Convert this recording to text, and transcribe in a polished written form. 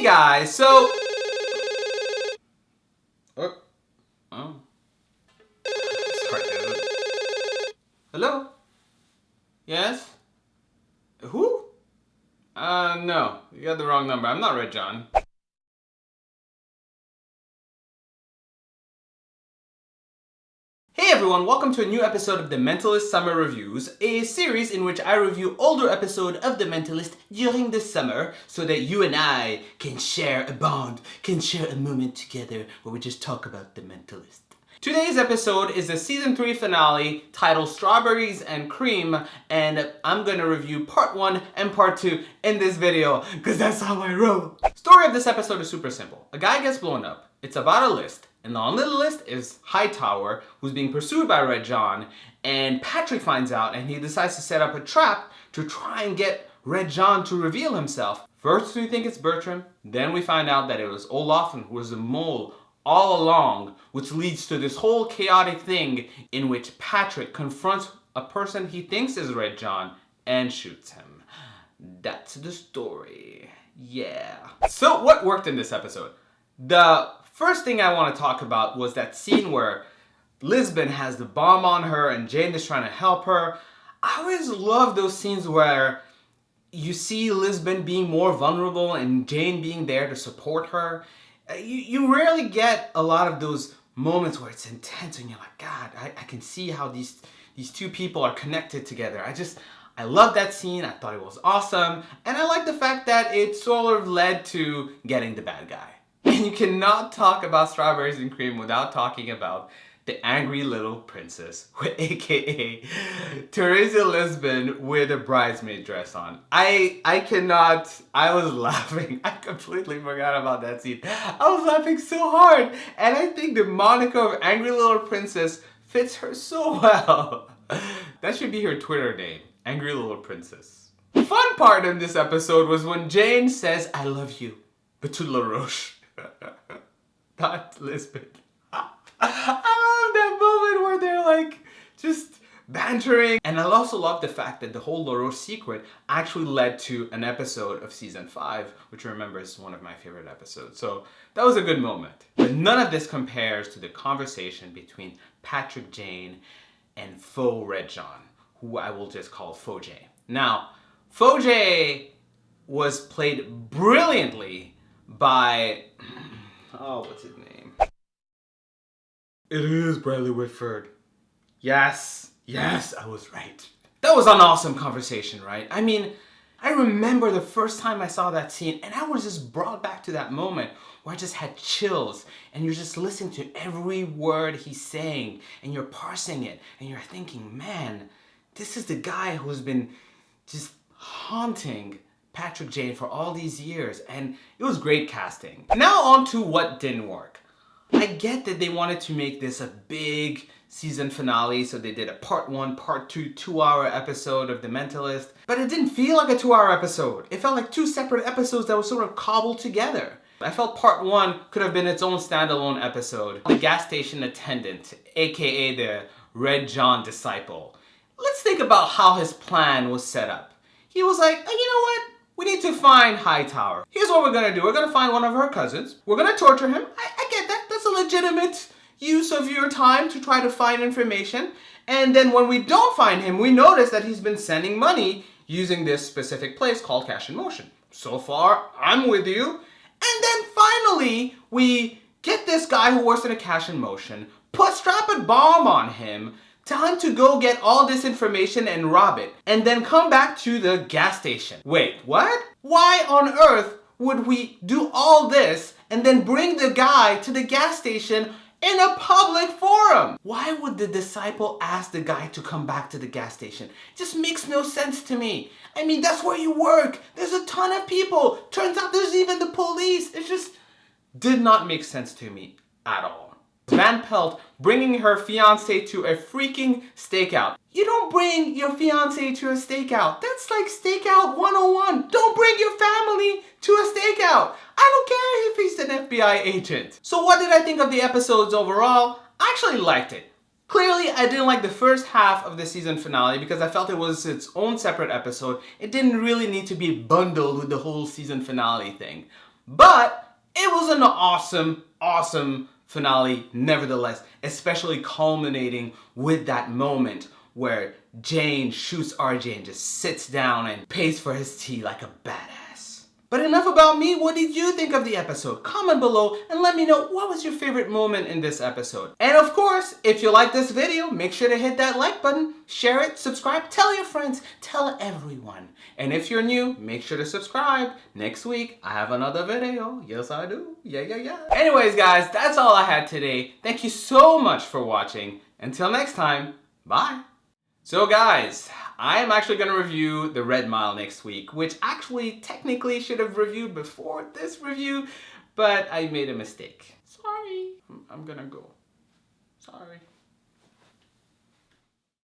Hey guys, so... Oh. Sorry, hello? Yes? Who? No. You got the wrong number. I'm not Red John. Hey everyone, welcome to a new episode of the Mentalist Summer Reviews, a series in which I review older episodes of the Mentalist during the summer so that you and I can share a bond, can share a moment together where we just talk about the Mentalist. Today's episode is the season 3 finale titled Strawberries and Cream, and I'm gonna review part 1 and part 2 in this video because that's how I roll. Story of this episode is super simple. A guy gets blown up. It's about a list. And on the list is Hightower, who's being pursued by Red John, and Patrick finds out and he decides to set up a trap to try and get Red John to reveal himself. First we think it's Bertram, then we find out that it was Olafin who was the mole all along, which leads to this whole chaotic thing in which Patrick confronts a person he thinks is Red John and shoots him. That's the story. Yeah. So what worked in this episode? The first thing I want to talk about was that scene where Lisbon has the bomb on her and Jane is trying to help her. I always love those scenes where you see Lisbon being more vulnerable and Jane being there to support her. You rarely get a lot of those moments where it's intense and you're like, God, I can see how these two people are connected together. I love that scene. I thought it was awesome. And I like the fact that it sort of led to getting the bad guy. And you cannot talk about Strawberries and Cream without talking about the angry little princess, aka Teresa Lisbon with a bridesmaid dress on. I was laughing. I completely forgot about that scene. I was laughing so hard. And I think the moniker of angry little princess fits her so well. That should be her Twitter name, Angry Little Princess. The fun part in this episode was when Jane says, I love you, but to LaRoche. Not Lisbon. I love that moment where they're like just bantering. And I also love the fact that the whole LaRoche secret actually led to an episode of season 5, which remember is one of my favorite episodes. So that was a good moment. But none of this compares to the conversation between Patrick, Jane, and Faux Red John, who I will just call Faux J. Now, Faux J was played brilliantly by, what's his name? It is Bradley Whitford. Yes, I was right. That was an awesome conversation, right? I mean, I remember the first time I saw that scene and I was just brought back to that moment where I just had chills and you're just listening to every word he's saying and you're parsing it and you're thinking, man, this is the guy who's been just haunting Patrick Jane for all these years, and it was great casting. Now on to what didn't work. I get that they wanted to make this a big season finale, so they did a part 1, part 2, 2-hour episode of The Mentalist, but it didn't feel like a 2-hour episode. It felt like 2 separate episodes that were sort of cobbled together. I felt part 1 could have been its own standalone episode. The gas station attendant, aka the Red John disciple. Let's think about how his plan was set up. He was like, oh, you know what? We need to find Hightower. Here's what we're gonna do. We're gonna find one of her cousins. We're gonna torture him. I get that. That's a legitimate use of your time to try to find information. And then when we don't find him, we notice that he's been sending money using this specific place called Cash in Motion. So far, I'm with you. And then finally, we get this guy who works in a Cash in Motion, strap a bomb on him, tell him to go get all this information and rob it, and then come back to the gas station. Wait, what? Why on earth would we do all this and then bring the guy to the gas station in a public forum? Why would the disciple ask the guy to come back to the gas station? It just makes no sense to me. I mean, that's where you work. There's a ton of people. Turns out there's even the police. It just did not make sense to me at all. Van Pelt bringing her fiancé to a freaking stakeout. You don't bring your fiancé to a stakeout. That's like stakeout 101. Don't bring your family to a stakeout. I don't care if he's an FBI agent. So what did I think of the episodes overall? I actually liked it. Clearly, I didn't like the first half of the season finale because I felt it was its own separate episode. It didn't really need to be bundled with the whole season finale thing. But it was an awesome finale nevertheless, especially culminating with that moment where Jane shoots RJ and just sits down and pays for his tea like a badass. But enough about me. What did you think of the episode? Comment below and let me know what was your favorite moment in this episode. And of course, if you like this video, make sure to hit that like button, share it, subscribe, tell your friends, tell everyone. And if you're new, make sure to subscribe. Next week, I have another video. Yes, I do. Yeah. Anyways, guys, that's all I had today. Thank you so much for watching. Until next time, bye. So guys, I am actually going to review The Red Mile next week, which actually technically should have reviewed before this review, but I made a mistake. Sorry. I'm gonna go. Sorry.